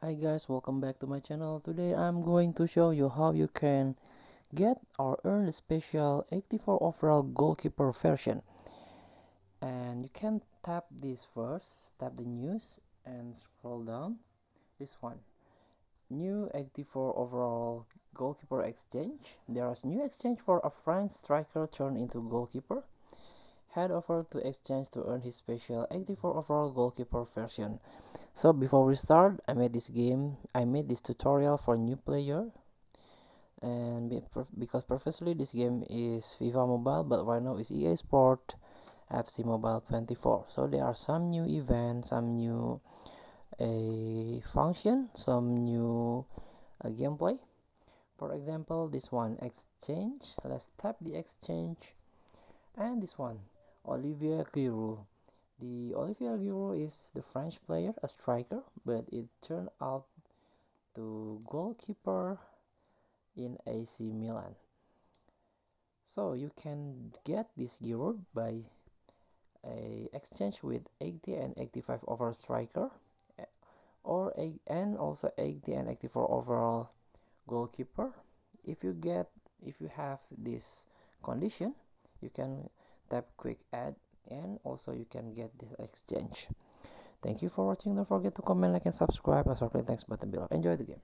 Hi guys, welcome back to my channel. Today I'm going to show you how you can get or earn the special 84 overall goalkeeper version. And you can tap this first, tap the news and scroll down. This one, new 84 overall goalkeeper exchange. There is new exchange for a French striker turned into goalkeeper. Head over to exchange to earn his special 84 overall goalkeeper version. So before we start, I made this tutorial for new player, and because previously this game is FIFA Mobile, but right now is EA Sport FC Mobile 24. So there are some new events, some new function, some new gameplay. For example, this one, exchange. Let's tap the exchange, and this one, Olivier Giroud. The Olivier Giroud is the French player, a striker, but it turned out to goalkeeper in AC Milan. So you can get this Giroud by a exchange with 80 and 85 overall striker, and also 80 and 84 overall goalkeeper. If you have this condition, you can tap quick add, and also you can get this exchange. Thank you for watching. Don't forget to comment, like, and subscribe. Also click the thanks button below. Enjoy the game.